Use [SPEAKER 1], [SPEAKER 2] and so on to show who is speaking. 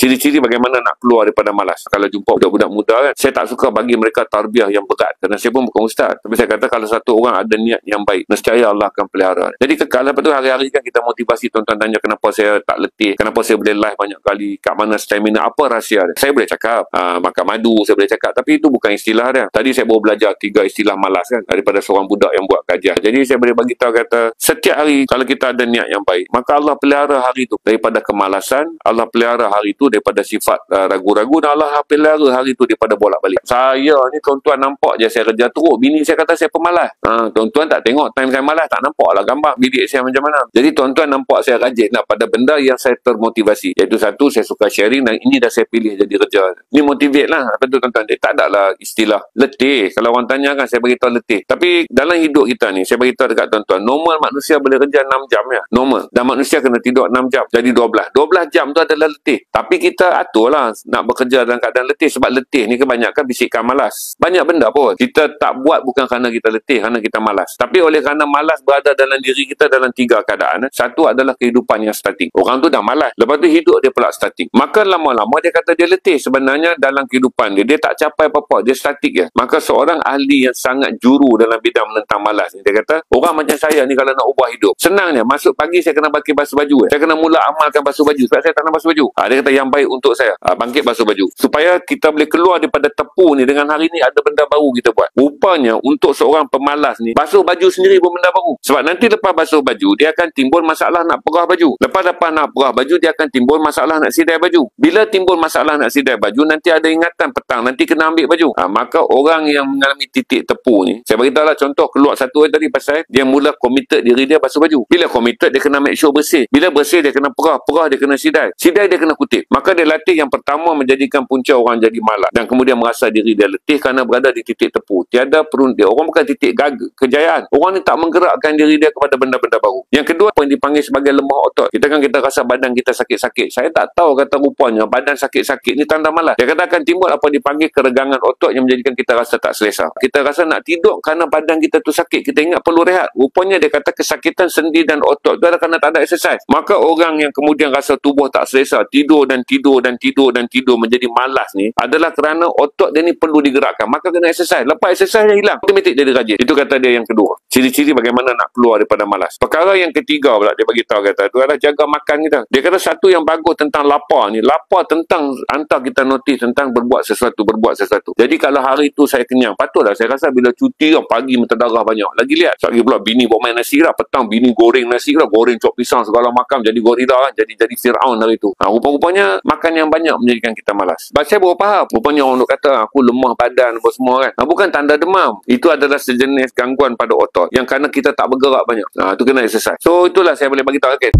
[SPEAKER 1] Ciri-ciri bagaimana nak keluar daripada malas. Kalau jumpa budak-budak muda kan, saya tak suka bagi mereka tarbiyah yang berat. Kerana saya pun bukan ustaz. Tapi saya kata kalau satu orang ada niat yang baik, nescaya Allah akan pelihara. Jadi kekal. Lepas tu hari-hari kan kita motivasi tuan-tuan tanya kenapa saya tak letih, kenapa saya boleh live banyak kali, kat mana stamina, apa rahsia dia. Saya boleh cakap, makan madu saya boleh cakap. Tapi itu bukan istilah dia. Tadi saya baru belajar 3 istilah malas kan, daripada seorang budak yang buat kajian. Jadi saya boleh bagi tahu kata, setiap hari kalau kita ada niat yang baik, maka Allah pelihara hari itu daripada kemalasan, Allah pelihara hari itu daripada sifat ragu-ragu, dan Allah pelihara hari itu daripada bolak-balik. Saya ni tuan-tuan nampak je saya kerja teruk. Bini saya kata saya pemalas. Tuan-tuan tak tengok time saya malas, tak nampak lah gambar bidik saya macam mana. Jadi tuan-tuan nampak saya rajin nak pada benda yang saya termotivasi. Iaitu satu, saya suka sharing, dan ini dah saya pilih jadi kerja. Ini motivate lah. Lepas tu tuan-tuan, dia tak ada lah istilah letih. Kalau orang tanya kan, saya beritahu letih. Tapi dalam hidup kita ni, saya beritahu dekat tuan-tuan, normal manusia boleh kerja 6 jam ya. Normal. Dan manusia kena tidur 6 jam. Jadi 12. 12 jam tu adalah letih. Tapi kita aturlah nak bekerja dalam keadaan letih. Sebab letih ni kebanyakan bisikan malas. Banyak benda pun kita tak buat bukan kerana kita letih, kerana kita malas. Tapi oleh kerana malas berada dalam diri kita dalam 3 keadaan. Satu adalah kehidupan yang statik. Orang tu dah malas. Lepas tu hidup dia pula statik. Maka lama-lama dia kata dia letih. Sebenarnya dalam kehidupan dia tak capai apa-apa. Dia statik je. Maka seorang ahli yang sangat juru dalam bidang menentang malas, dia kata, orang macam saya ni kalau nak ubah hidup, senangnya masuk pagi saya kena pakai basuh baju. Saya kena mula amalkan basuh baju. Sebab saya tak nak basuh baju. Dia kata yang baik untuk saya, bangkit basuh baju. Supaya kita boleh keluar daripada tepu ni dengan hari ni ada benda baru kita buat. Rupanya untuk seorang pemalas ni, basuh baju sendiri pun benda baru. Sebab nanti lepas basuh baju, dia akan timbul masalah nak perah baju. Lepas nak perah baju, dia akan timbul masalah nak sidai baju. Bila timbul masalah nak sidai baju, nanti ada ingatan petang, nanti kena ambil baju. Maka orang yang mengalami titik tepu ni, saya beritahu lah contoh keluar satu hari tadi pasal dia mula committed diri dia basuh baju. Bila committed, dia kena make sure bersih. Bila bersih, dia kena perah dia kena sidai. Sidai dia kena kutip. Maka dia latih yang pertama menjadikan punca orang jadi malas dan kemudian merasa diri dia letih kerana berada di titik tepu. Tiada perunding. Orang bukan titik kejayaan. Orang ni tak menggerakkan diri dia kepada benda-benda baru. Yang kedua, apa yang dipanggil sebagai lemah otot. Kita rasa badan kita sakit-sakit. Saya tak tahu kata rupanya badan sakit-sakit ni tanda malas. Dia kata akan timbul apa dipanggil keregangan otot yang menjadikan kita rasa tak selesa. Kita rasa nak tidur kerana badan kita tu sakit. Kita ingat perlu rehat. Rupanya dia kata kesakitan sendi dan otot tu adalah kerana tak ada exercise. Maka orang yang kemudian rasa tubuh tak selesa, tidur menjadi malas ni adalah kerana otot dia ni perlu digerakkan. Maka kena exercise. Lepas exercise dia hilang, automatik dia rajin. Itu kata dia yang kedua. Ciri-ciri bagaimana nak keluar daripada malas. Perkara yang ketiga pula dia bagi tahu kata itu adalah jaga makan kita. Dia kata satu yang bagus tentang lapar ni, lapar tentang hantar kita notis tentang berbuat sesuatu. Jadi kalau hari tu saya kenyang, patutlah saya rasa bila cuti pagi menterdarah banyak. Lagi lihat, lagi pula bini bawa main nasi lah, petang bini goreng nasi lah, goreng cop pisang segala macam, jadi gorila kan, jadi Fir'aun hari tu. Rupa-rupanya makan yang banyak menjadikan kita malas. Sebab saya baru faham, rupanya orang kata aku lemah badan apa semua kan. Bukan tanda demam. Itu adalah sejenis gangguan pada otot yang kerana kita tak bergerak banyak. Itu kena exercise. So itulah saya boleh bagi tahu. Okay.